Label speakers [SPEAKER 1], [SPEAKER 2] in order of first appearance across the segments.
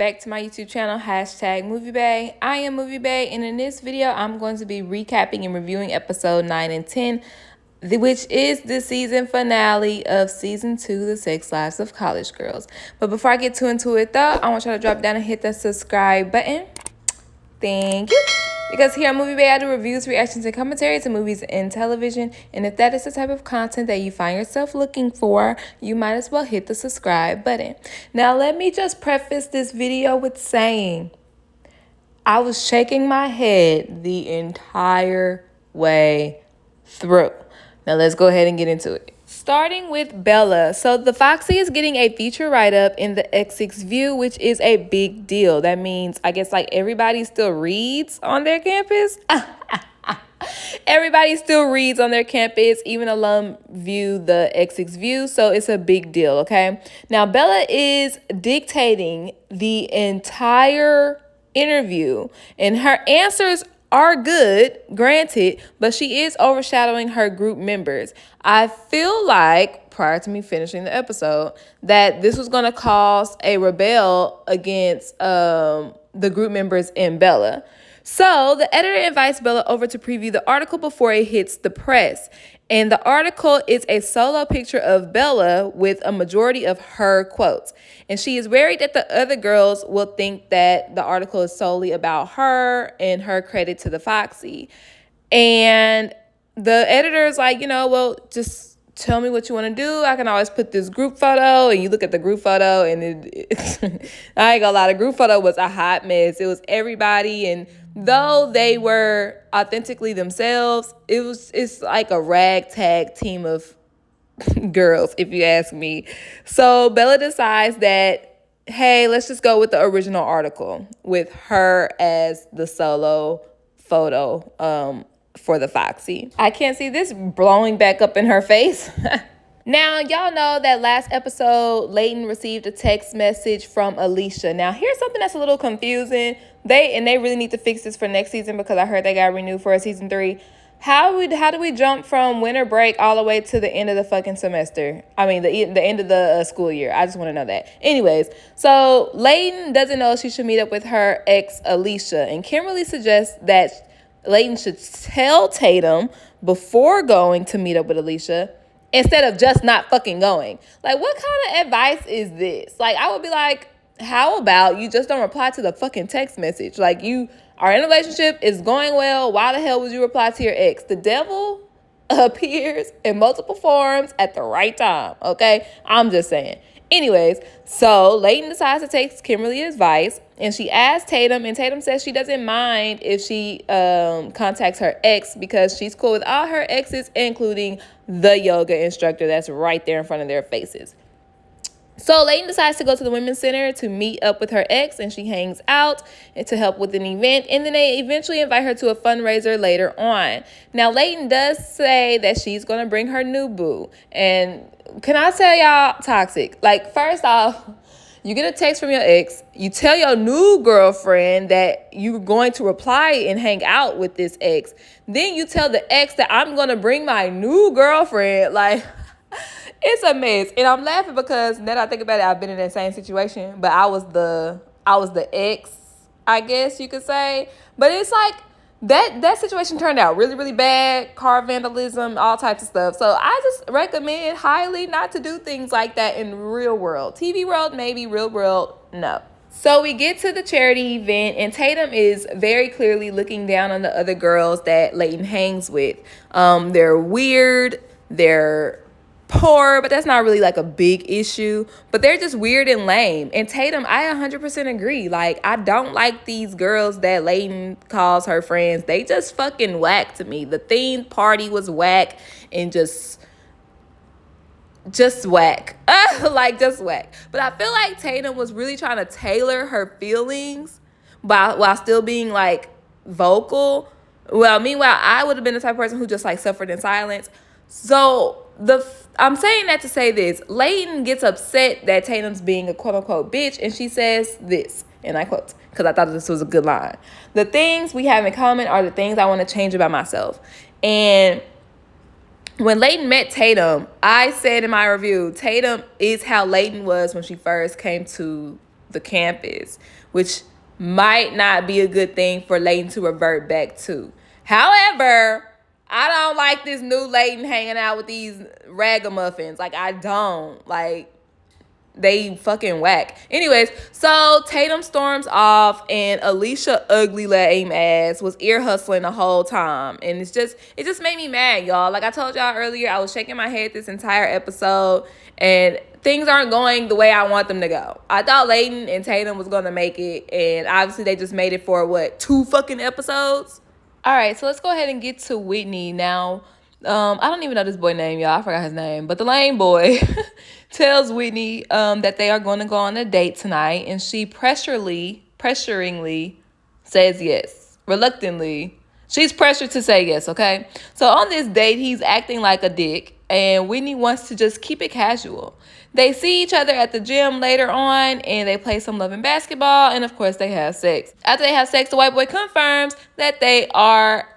[SPEAKER 1] back to my YouTube channel, #MovieBay. I am MovieBay, and in this video, I'm going to be recapping and reviewing episode 9 and 10, which is the season finale of season 2, The Sex Lives of College Girls. But before I get too into it though, I want y'all to drop down and hit the subscribe button. Thank you. Because here on MovieBay, I do reviews, reactions, and commentary to movies and television. And if that is the type of content that you find yourself looking for, you might as well hit the subscribe button. Now, let me just preface this video with saying, I was shaking my head the entire way through. Now, let's go ahead and get into it. Starting with Bella. So the Foxy is getting a feature write-up in the X6 View, which is a big deal. That means, I guess, like, everybody still reads on their campus. Everybody still reads on their campus. Even alum view the X6 View. So it's a big deal, okay? Now, Bella is dictating the entire interview, and her answers are good, granted, but she is overshadowing her group members. I feel like, prior to me finishing the episode, that this was going to cause a rebel against the group members in Bella. So the editor invites Bella over to preview the article before it hits the press. And the article is a solo picture of Bella with a majority of her quotes. And she is worried that the other girls will think that the article is solely about her and her credit to the Foxy. And the editor is like, well, just tell me what you want to do. I can always put this group photo. And you look at the group photo, and I ain't gonna lie, the group photo was a hot mess. It was everybody, and though they were authentically themselves, it's like a ragtag team of girls, if you ask me. So Bella decides that, hey, let's just go with the original article with her as the solo photo for the Foxy. I can't see this blowing back up in her face. Now, y'all know that last episode, Layton received a text message from Alicia. Now, here's something that's a little confusing. They really need to fix this for next season, because I heard they got renewed for a season 3. How do we jump from winter break all the way to the end of the fucking semester? I mean, the end of the school year. I just want to know that. Anyways, so Layton doesn't know she should meet up with her ex, Alicia. And Kimberly suggests that Layton should tell Tatum before going to meet up with Alicia, instead of just not fucking going. Like, what kind of advice is this? Like, I would be like, how about you just don't reply to the fucking text message? Like, you are in a relationship, it's going well. Why the hell would you reply to your ex? The devil appears in multiple forms at the right time, okay? I'm just saying. Anyways, so Layton decides to take Kimberly's advice, and she asks Tatum, and Tatum says she doesn't mind if she contacts her ex, because she's cool with all her exes, including the yoga instructor that's right there in front of their faces. So Layton decides to go to the Women's Center to meet up with her ex, and she hangs out to help with an event, and then they eventually invite her to a fundraiser later on. Now, Layton does say that she's going to bring her new boo, and can I tell y'all, toxic? Like, first off, you get a text from your ex, you tell your new girlfriend that you're going to reply and hang out with this ex, then you tell the ex that I'm going to bring my new girlfriend. Like, it's a mess. And I'm laughing because now that I think about it, I've been in that same situation, but I was the ex, I guess you could say. But it's like that situation turned out really, really bad. Car vandalism, all types of stuff. So I just recommend highly not to do things like that in real world. TV world, maybe. Real world, no. So we get to the charity event, and Tatum is very clearly looking down on the other girls that Layton hangs with. They're weird. They're poor, but that's not really like a big issue, but they're just weird and lame. And Tatum, I 100% agree. Like, I don't like these girls that Layton calls her friends. They just fucking whack to me. The theme party was whack, and just whack. Like, just whack. But I feel like Tatum was really trying to tailor her feelings while still being like vocal. Well, meanwhile, I would have been the type of person who just like suffered in silence. So I'm saying that to say this. Layton gets upset that Tatum's being a quote-unquote bitch, and she says this, and I quote, because I thought this was a good line. The things we have in common are the things I want to change about myself. And when Layton met Tatum, I said in my review, Tatum is how Layton was when she first came to the campus, which might not be a good thing for Layton to revert back to. However, I don't like this new Layton hanging out with these ragamuffins. Like, I don't. Like, they fucking whack. Anyways, so Tatum storms off and Alicia ugly lame ass was ear hustling the whole time. And it just made me mad, y'all. Like I told y'all earlier, I was shaking my head this entire episode and things aren't going the way I want them to go. I thought Layton and Tatum was gonna make it, and obviously they just made it for what, 2 fucking episodes? All right, so let's go ahead and get to Whitney now. I don't even know this boy name, y'all. I forgot his name. But the lame boy tells Whitney that they are going to go on a date tonight. And she pressuringly says yes. Reluctantly. She's pressured to say yes, okay? So on this date, he's acting like a dick. And Whitney wants to just keep it casual. They see each other at the gym later on, and they play some love and basketball. And, of course, they have sex. After they have sex, the white boy confirms that they are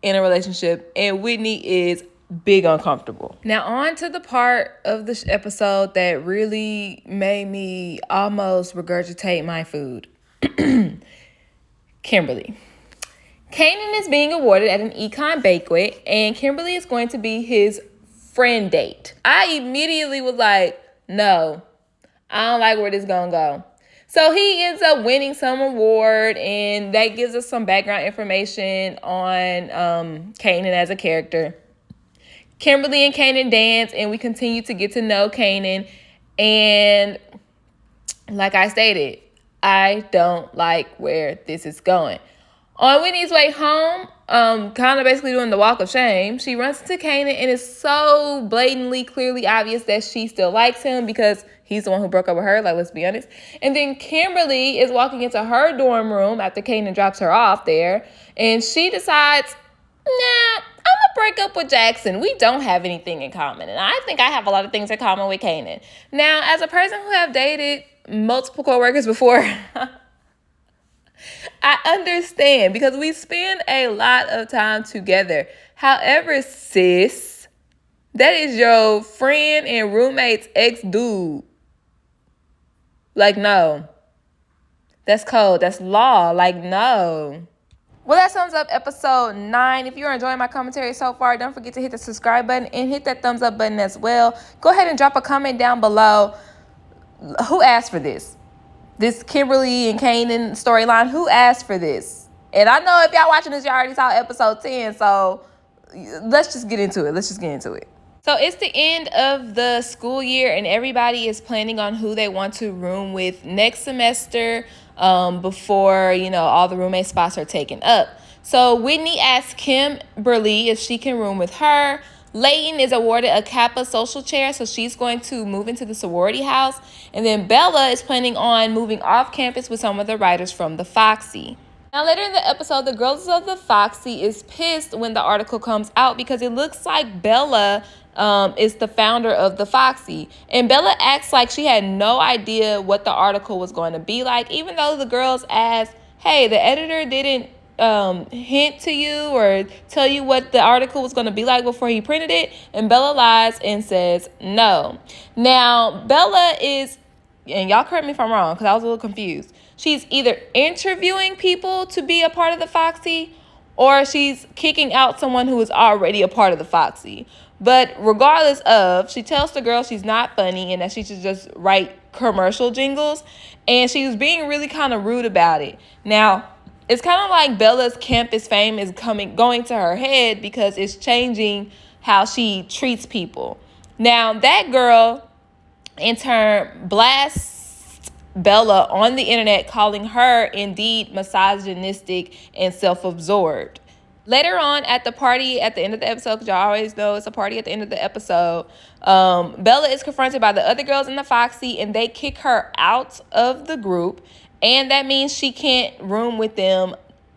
[SPEAKER 1] in a relationship, and Whitney is big uncomfortable. Now on to the part of this episode that really made me almost regurgitate my food. Kimberly. Kanan is being awarded at an econ banquet, and Kimberly is going to be his friend date. I immediately was like, no, I don't like where this gonna go. So he ends up winning some award, and that gives us some background information on Kanan as a character. Kimberly and Kanan dance, and we continue to get to know Kanan. And like I stated, I don't like where this is going. On Whitney's way home, kind of basically doing the walk of shame, she runs into Kanan, and it's so blatantly, clearly obvious that she still likes him because he's the one who broke up with her, like, let's be honest. And then Kimberly is walking into her dorm room after Kanan drops her off there, and she decides, nah, I'm gonna break up with Jackson. We don't have anything in common, and I think I have a lot of things in common with Kanan. Now, as a person who have dated multiple coworkers before, I understand because we spend a lot of time together. However, sis, that is your friend and roommate's ex-dude. Like, no. That's code. That's law. Like, no. Well, that sums up episode 9. If you're enjoying my commentary so far, don't forget to hit the subscribe button and hit that thumbs up button as well. Go ahead and drop a comment down below. Who asked for this? This Kimberly and Kanan storyline, who asked for this? And I know if y'all watching this, y'all already saw episode 10, so let's just get into it. So it's the end of the school year, and everybody is planning on who they want to room with next semester before, all the roommate spots are taken up. So Whitney asks Kimberly if she can room with her. Layton is awarded a Kappa social chair, so she's going to move into the sorority house. And then Bella is planning on moving off campus with some of the writers from the Foxy. Now, later in the episode, the girls of the Foxy is pissed when the article comes out because it looks like Bella is the founder of the Foxy. And Bella acts like she had no idea what the article was going to be like, even though the girls asked, hey, the editor didn't hint to you or tell you what the article was going to be like before he printed it. And Bella lies and says no. Now, Bella is, and y'all correct me if I'm wrong because I was a little confused, she's either interviewing people to be a part of the Foxy or she's kicking out someone who is already a part of the Foxy. But regardless of, she tells the girl she's not funny and that she should just write commercial jingles. And she was being really kind of rude about it. Now, it's kind of like Bella's campus fame is going to her head because it's changing how she treats people. Now, that girl, in turn, blasts Bella on the internet, calling her indeed misogynistic and self-absorbed. Later on at the party at the end of the episode, because y'all always know it's a party at the end of the episode, Bella is confronted by the other girls in the Foxy, and they kick her out of the group. And that means she can't room with them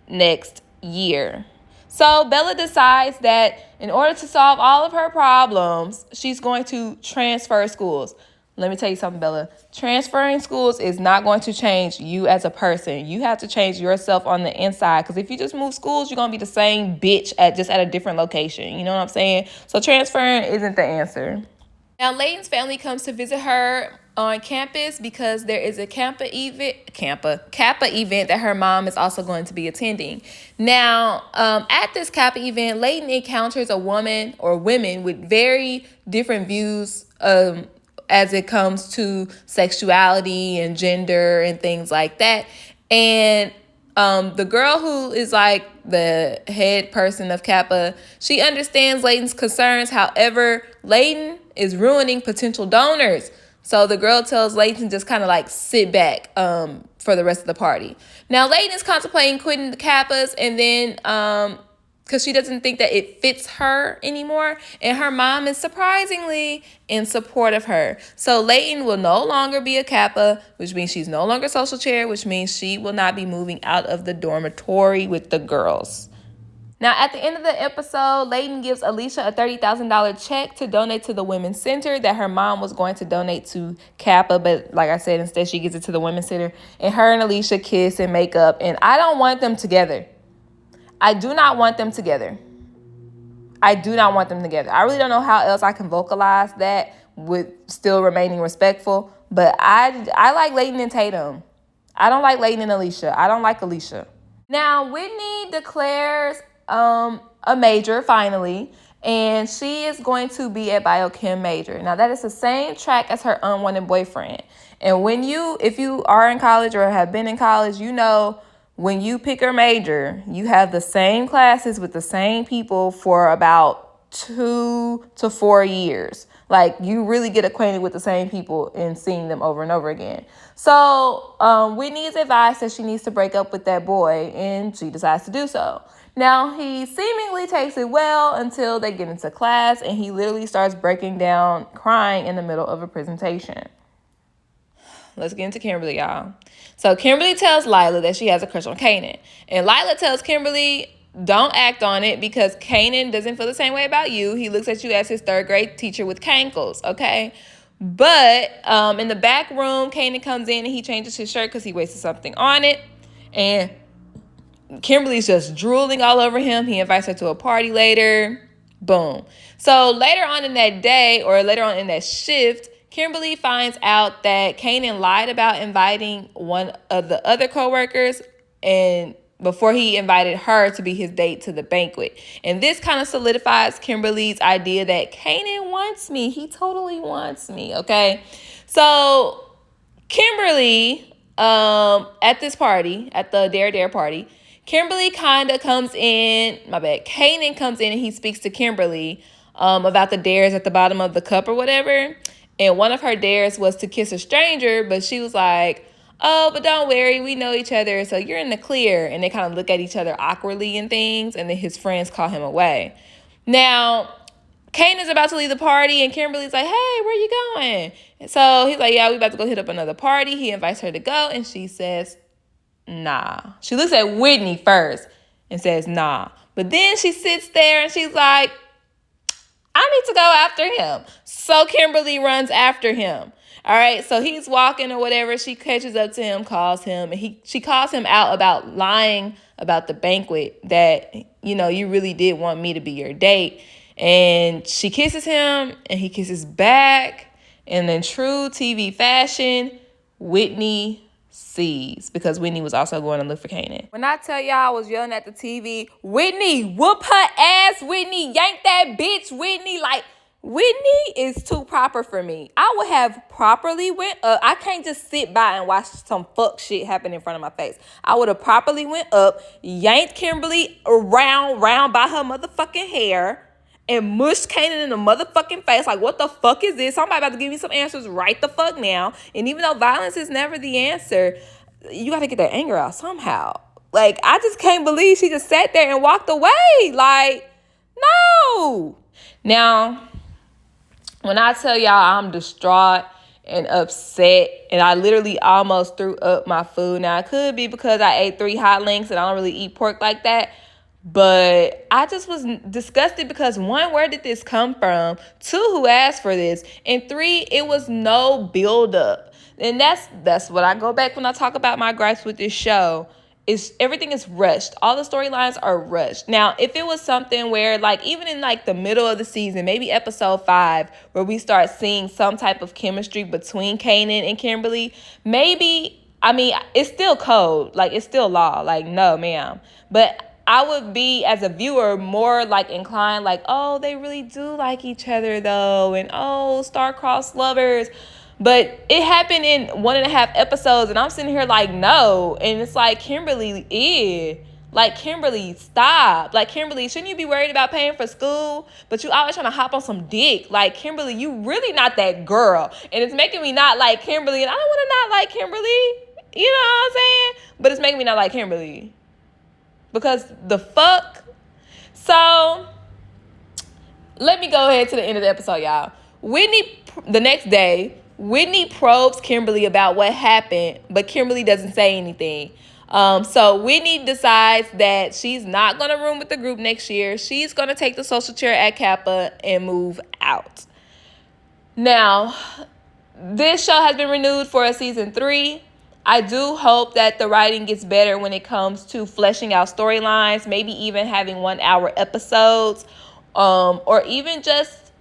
[SPEAKER 1] next year. So Bella decides that in order to solve all of her problems, she's going to transfer schools. Let me tell you something, Bella. Transferring schools is not going to change you as a person. You have to change yourself on the inside. Because if you just move schools, you're going to be the same bitch at a different location. You know what I'm saying? So transferring isn't the answer. Now, Layton's family comes to visit her on campus because there is a Kappa event that her mom is also going to be attending. Now, at this Kappa event, Layton encounters a woman or women with very different views as it comes to sexuality and gender and things like that. And the girl who is like the head person of Kappa, she understands Layton's concerns. However, Layton is ruining potential donors. So the girl tells Layton just kind of like sit back for the rest of the party. Now, Layton is contemplating quitting the Kappas and then because she doesn't think that it fits her anymore. And her mom is surprisingly in support of her. So Layton will no longer be a Kappa, which means she's no longer social chair, which means she will not be moving out of the dormitory with the girls. Now, at the end of the episode, Layton gives Alicia a $30,000 check to donate to the Women's Center that her mom was going to donate to Kappa. But like I said, instead she gives it to the Women's Center. And her and Alicia kiss and make up. And I don't want them together. I do not want them together. I do not want them together. I really don't know how else I can vocalize that with still remaining respectful. But I like Layton and Tatum. I don't like Layton and Alicia. I don't like Alicia. Now, Whitney declares a major finally, and she is going to be a biochem major. Now, that is the same track as her unwanted boyfriend. And if you are in college or have been in college, you know when you pick a major, you have the same classes with the same people for about 2 to 4 years. Like, you really get acquainted with the same people and seeing them over and over again. So Whitney is advised that she needs to break up with that boy, and she decides to do so. Now, he seemingly takes it well until they get into class, and he literally starts breaking down, crying in the middle of a presentation. Let's get into Kimberly, y'all. So Kimberly tells Lila that she has a crush on Kanan. And Lila tells Kimberly, don't act on it because Kanan doesn't feel the same way about you. He looks at you as his third grade teacher with cankles, okay? But in the back room, Kanan comes in and he changes his shirt because he wasted something on it. And Kimberly's just drooling all over him. He invites her to a party later. Boom. So later on in that day, or later on in that shift, Kimberly finds out that Kanan lied about inviting one of the other coworkers and before he invited her to be his date to the banquet. And this kind of solidifies Kimberly's idea that Kanan wants me. He totally wants me, okay? So Kimberly, at this party, at the Dare party, Kimberly kind of comes in, Kanan comes in and he speaks to Kimberly about the dares at the bottom of the cup or whatever. And one of her dares was to kiss a stranger, but she was like, oh, but don't worry, we know each other, so you're in the clear. And they kind of look at each other awkwardly and things, and then his friends call him away. Now, Kanan's about to leave the party, and Kimberly's like, hey, where you going? And so he's like, yeah, we about to go hit up another party. He invites her to go, and she says, nah. She looks at Whitney first and says, nah. But then she sits there, and she's like, I need to go after him. So Kimberly runs after him. All right, so he's walking or whatever. She catches up to him, calls him, and she calls him out about lying about the banquet that, you really did want me to be your date. And she kisses him, and he kisses back. And in true TV fashion, Whitney sees, because Whitney was also going to look for Kanan. When I tell y'all I was yelling at the TV, Whitney, whoop her ass, Whitney, yank that bitch, Whitney. Like, Whitney is too proper for me. I would have properly went up. I can't just sit by and watch some fuck shit happen in front of my face. I would have properly went up, yanked Kimberly round by her motherfucking hair, and mushed Kanan in the motherfucking face. Like, what the fuck is this? Somebody about to give me some answers right the fuck now. And even though violence is never the answer, you got to get that anger out somehow. Like, I just can't believe she just sat there and walked away. Like, no. Now, when I tell y'all I'm distraught and upset, and I literally almost threw up my food. Now, it could be because I ate 3 hot links and I don't really eat pork like that. But I just was disgusted because 1, where did this come from? 2, who asked for this? And 3, it was no buildup. And that's what I go back when I talk about my gripes with this show. everything is rushed. All the storylines are rushed. Now, if it was something where, like, even in like the middle of the season, maybe episode 5, where we start seeing some type of chemistry between Kanan and Kimberly, maybe, I mean, it's still code, like it's still law, like no, ma'am. But I would be, as a viewer, more like inclined, like, oh, they really do like each other though, and oh, star-crossed lovers. But it happened in 1.5 episodes, and I'm sitting here like, no. And it's like, Kimberly, like, Kimberly, stop. Like, Kimberly, shouldn't you be worried about paying for school? But you always trying to hop on some dick. Like, Kimberly, you really not that girl. And it's making me not like Kimberly, and I don't want to not like Kimberly. You know what I'm saying? But it's making me not like Kimberly. Because the fuck? So, let me go ahead to the end of the episode, y'all. The next day, Whitney probes Kimberly about what happened, but Kimberly doesn't say anything. So Whitney decides that she's not going to room with the group next year. She's going to take the social chair at Kappa and move out. Now, this show has been renewed for a season 3. I do hope that the writing gets better when it comes to fleshing out storylines, maybe even having 1-hour episodes, or even just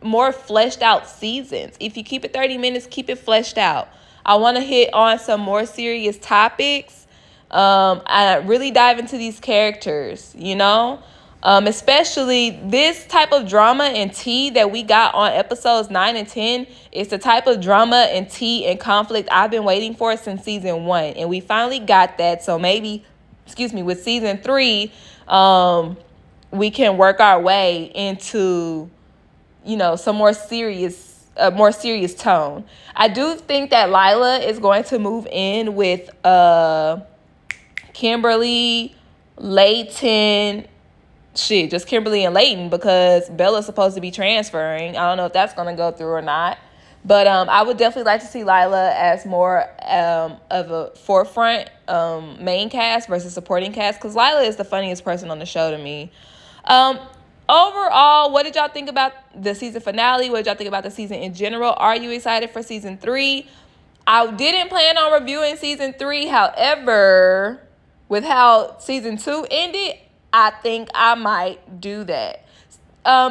[SPEAKER 1] more fleshed out seasons. If you keep it 30 minutes, keep it fleshed out. I want to hit on some more serious topics. I really dive into these characters, you know, especially this type of drama and tea that we got on episodes 9 and 10. It's the type of drama and tea and conflict I've been waiting for since season 1. And we finally got that. So maybe, with season 3, we can work our way into, you know, some more serious tone. I do think that Lila is going to move in with Kimberly, Layton, just Kimberly and Layton, because Bella's supposed to be transferring. I don't know if that's going to go through or not. But I would definitely like to see Lila as more of a forefront main cast versus supporting cast, because Lila is the funniest person on the show to me. Overall, what did y'all think about the season finale? What did y'all think about the season in general? Are you excited for season 3? I didn't plan on reviewing season 3. However, with how season 2 ended, I think I might do that.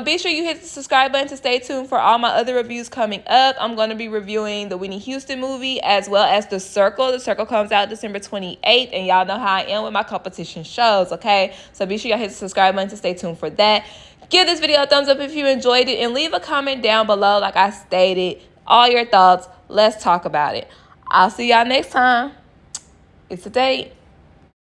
[SPEAKER 1] Be sure you hit the subscribe button to stay tuned for all my other reviews coming up. I'm going to be reviewing the Whitney Houston movie as well as The Circle. The Circle comes out December 28th, and y'all know how I am with my competition shows, okay? So be sure y'all hit the subscribe button to stay tuned for that. Give this video a thumbs up if you enjoyed it, and leave a comment down below, like I stated, all your thoughts. Let's talk about it. I'll see y'all next time. It's a date.